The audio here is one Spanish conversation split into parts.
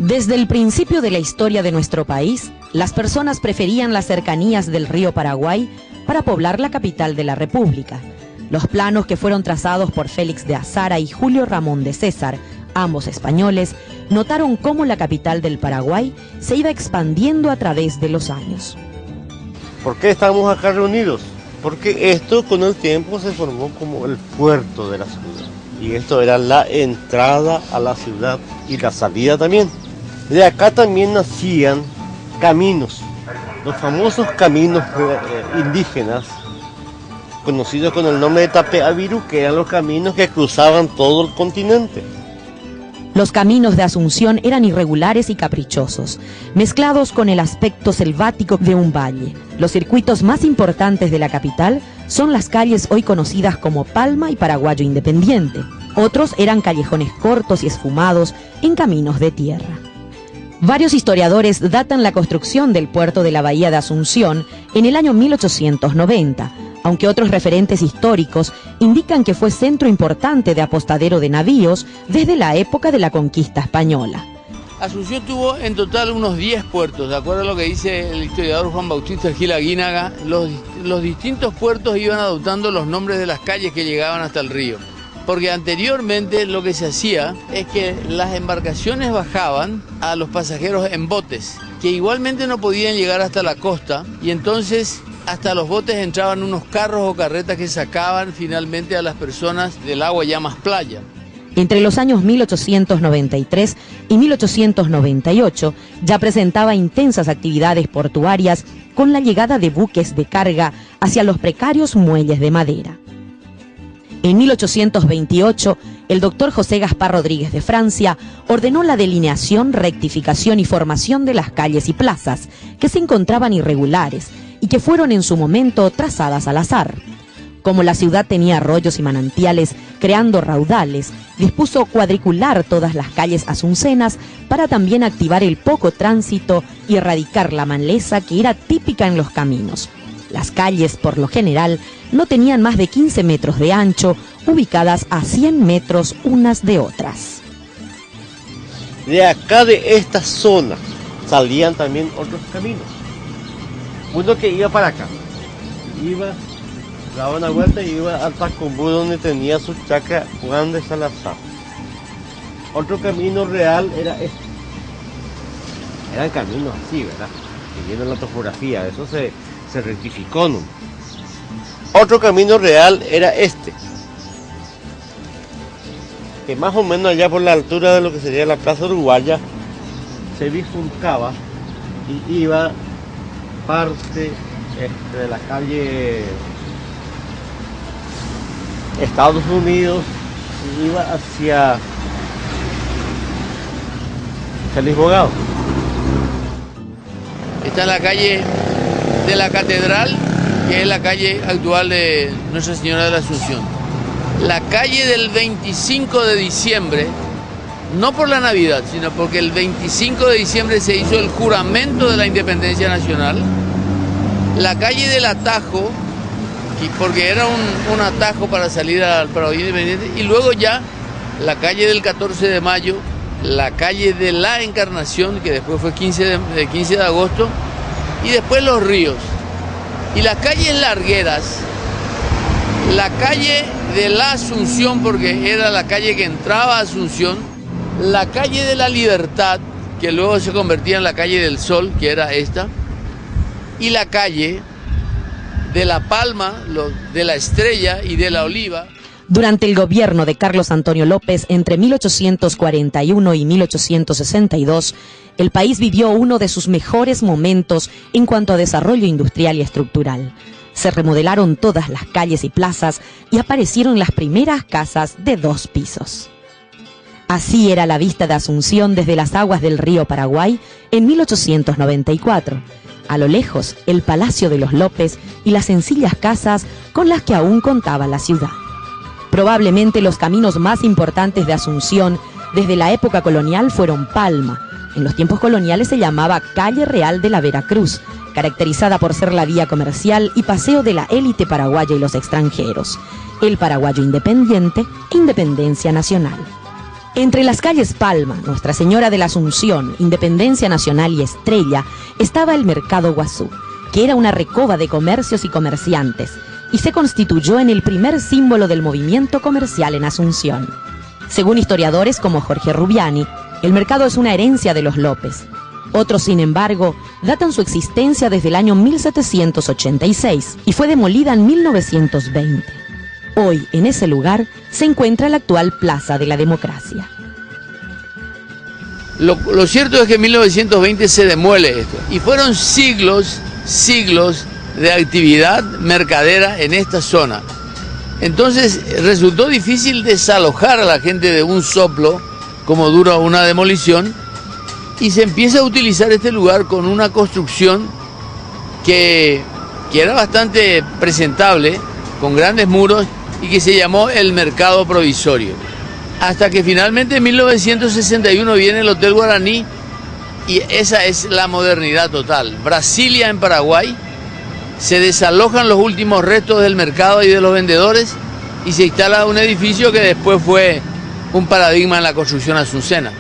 Desde el principio de la historia de nuestro país, las personas preferían las cercanías del río Paraguay para poblar la capital de la República. Los planos que fueron trazados por Félix de Azara y Julio Ramón de César, ambos españoles, notaron cómo la capital del Paraguay se iba expandiendo a través de los años. ¿Por qué estamos acá reunidos? Porque esto con el tiempo se formó como el puerto de la ciudad. Y esto era la entrada a la ciudad y la salida también. De acá también nacían caminos, los famosos caminos indígenas, conocidos con el nombre de Tapeaviru, que eran los caminos que cruzaban todo el continente. Los caminos de Asunción eran irregulares y caprichosos, mezclados con el aspecto selvático de un valle. Los circuitos más importantes de la capital son las calles hoy conocidas como Palma y Paraguayo Independiente. Otros eran callejones cortos y esfumados en caminos de tierra. Varios historiadores datan la construcción del puerto de la Bahía de Asunción en el año 1890, aunque otros referentes históricos indican que fue centro importante de apostadero de navíos desde la época de la conquista española. Asunción tuvo en total unos 10 puertos, de acuerdo a lo que dice el historiador Juan Bautista Gil Aguínaga. Los distintos puertos iban adoptando los nombres de las calles que llegaban hasta el río. Porque anteriormente lo que se hacía es que las embarcaciones bajaban a los pasajeros en botes, que igualmente no podían llegar hasta la costa, y entonces hasta los botes entraban unos carros o carretas que sacaban finalmente a las personas del agua ya más playa. Entre los años 1893 y 1898 ya presentaba intensas actividades portuarias con la llegada de buques de carga hacia los precarios muelles de madera. En 1828, el doctor José Gaspar Rodríguez de Francia ordenó la delineación, rectificación y formación de las calles y plazas, que se encontraban irregulares y que fueron en su momento trazadas al azar. Como la ciudad tenía arroyos y manantiales creando raudales, dispuso cuadricular todas las calles asuncenas para también activar el poco tránsito y erradicar la maleza que era típica en los caminos. Las calles, por lo general, no tenían más de 15 metros de ancho, ubicadas a 100 metros unas de otras. De acá de esta zona salían también otros caminos. Uno que iba para acá, daba una vuelta y iba al Tacumbú, donde tenía su chacra Juan de Salazar. Otro camino real era este. Eran caminos así, ¿verdad? Que viene la topografía, eso se rectificó, ¿no? Otro camino real era este, que más o menos allá por la altura de lo que sería la Plaza Uruguaya se bifurcaba y iba parte de la calle Estados Unidos y iba hacia Lisboa. Está en la calle de la Catedral, que es la calle actual de Nuestra Señora de la Asunción. La calle del 25 de diciembre, no por la Navidad, sino porque el 25 de diciembre se hizo el juramento de la Independencia Nacional. La calle del Atajo, porque era un atajo para salir al Paraguay Independiente, y luego ya la calle del 14 de mayo, la calle de la Encarnación, que después fue 15 de agosto, y después los ríos. Y las calles largueras, la calle de la Asunción, porque era la calle que entraba a Asunción, la calle de la Libertad, que luego se convertía en la calle del Sol, que era esta, y la calle de la Palma, de la Estrella y de la Oliva. Durante el gobierno de Carlos Antonio López, entre 1841 y 1862, el país vivió uno de sus mejores momentos en cuanto a desarrollo industrial y estructural. Se remodelaron todas las calles y plazas y aparecieron las primeras casas de 2 pisos. Así era la vista de Asunción desde las aguas del río Paraguay en 1894. A lo lejos, el Palacio de los López y las sencillas casas con las que aún contaba la ciudad. Probablemente los caminos más importantes de Asunción desde la época colonial fueron Palma. En los tiempos coloniales se llamaba Calle Real de la Veracruz, caracterizada por ser la vía comercial y paseo de la élite paraguaya y los extranjeros. El Paraguayo Independiente e Independencia Nacional. Entre las calles Palma, Nuestra Señora de la Asunción, Independencia Nacional y Estrella, estaba el Mercado Guazú, que era una recoba de comercios y comerciantes, y se constituyó en el primer símbolo del movimiento comercial en Asunción. Según historiadores como Jorge Rubiani, el mercado es una herencia de los López. Otros, sin embargo, datan su existencia desde el año 1786 y fue demolida en 1920. Hoy, en ese lugar, se encuentra la actual Plaza de la Democracia. Lo cierto es que en 1920 se demuele esto, y fueron siglos de actividad mercadera en esta zona. Entonces resultó difícil desalojar a la gente de un soplo, como dura una demolición, y se empieza a utilizar este lugar con una construcción que era bastante presentable, con grandes muros, y que se llamó el Mercado Provisorio. Hasta que finalmente en 1961 viene el Hotel Guaraní, y esa es la modernidad total. Brasilia, en Paraguay, se desalojan los últimos restos del mercado y de los vendedores y se instala un edificio que después fue un paradigma en la construcción asuncena.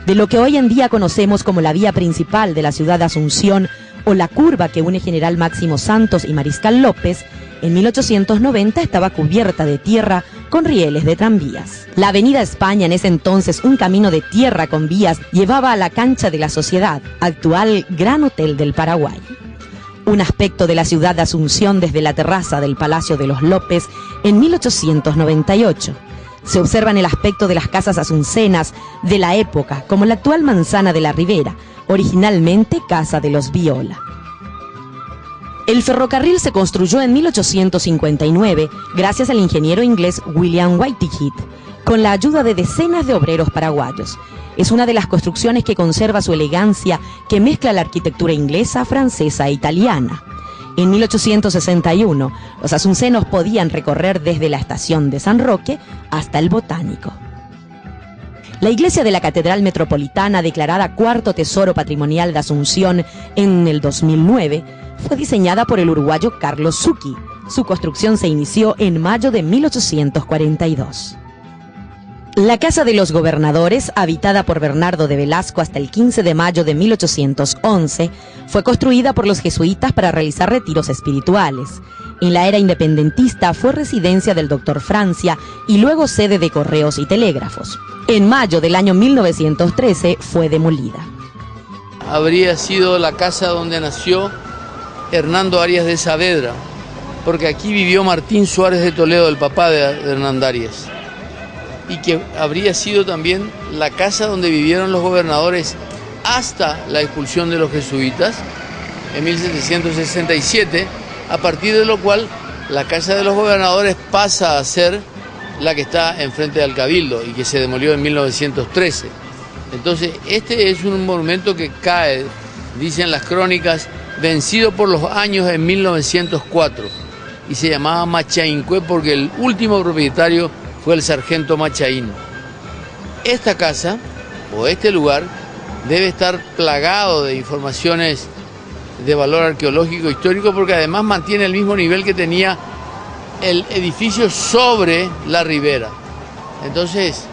De lo que hoy en día conocemos como la vía principal de la ciudad de Asunción o la curva que une General Máximo Santos y Mariscal López, en 1890 estaba cubierta de tierra con rieles de tranvías. La Avenida España, en ese entonces un camino de tierra con vías, llevaba a la Cancha de la Sociedad, actual Gran Hotel del Paraguay. Un aspecto de la ciudad de Asunción desde la terraza del Palacio de los López en 1898. Se observan el aspecto de las casas asuncenas de la época, como la actual Manzana de la Ribera, originalmente Casa de los Viola. El ferrocarril se construyó en 1859 gracias al ingeniero inglés William Whitehead, con la ayuda de decenas de obreros paraguayos. Es una de las construcciones que conserva su elegancia, que mezcla la arquitectura inglesa, francesa e italiana. En 1861, los asuncenos podían recorrer desde la estación de San Roque hasta el Botánico. La iglesia de la Catedral Metropolitana, declarada Cuarto Tesoro Patrimonial de Asunción en el 2009, fue diseñada por el uruguayo Carlos Zucchi. Su construcción se inició en mayo de 1842. La Casa de los Gobernadores, habitada por Bernardo de Velasco hasta el 15 de mayo de 1811, fue construida por los jesuitas para realizar retiros espirituales. En la era independentista fue residencia del doctor Francia y luego sede de correos y telégrafos. En mayo del año 1913 fue demolida. Habría sido la casa donde nació Hernando Arias de Saavedra, porque aquí vivió Martín Suárez de Toledo, el papá de Hernando Arias, y que habría sido también la casa donde vivieron los gobernadores hasta la expulsión de los jesuitas en 1767, a partir de lo cual la casa de los gobernadores pasa a ser la que está enfrente del Cabildo y que se demolió en 1913. Entonces este es un monumento que cae, dicen las crónicas, vencido por los años en 1904, y se llamaba Machaincué porque el último propietario fue el sargento Machaín. Esta casa, o este lugar, debe estar plagado de informaciones de valor arqueológico histórico, porque además mantiene el mismo nivel que tenía el edificio sobre la ribera. Entonces,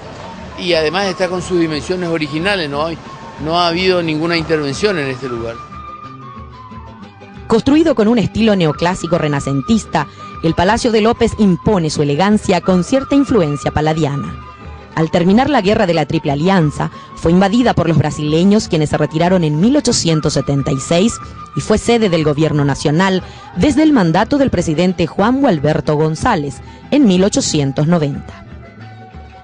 y además está con sus dimensiones originales, no ha habido ninguna intervención en este lugar. Construido con un estilo neoclásico renacentista, el Palacio de López impone su elegancia con cierta influencia paladiana. Al terminar la Guerra de la Triple Alianza, fue invadida por los brasileños, quienes se retiraron en 1876 y fue sede del gobierno nacional desde el mandato del presidente Juan Gualberto González en 1890.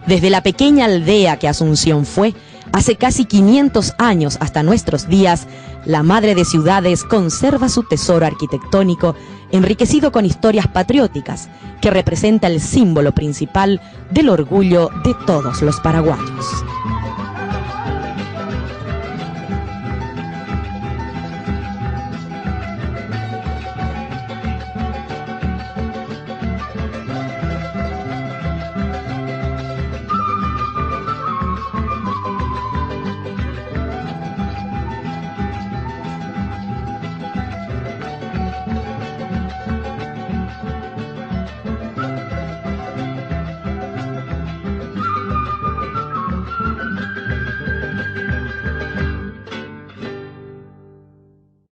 Desde la pequeña aldea que Asunción fue, hace casi 500 años hasta nuestros días, la madre de ciudades conserva su tesoro arquitectónico enriquecido con historias patrióticas que representa el símbolo principal del orgullo de todos los paraguayos.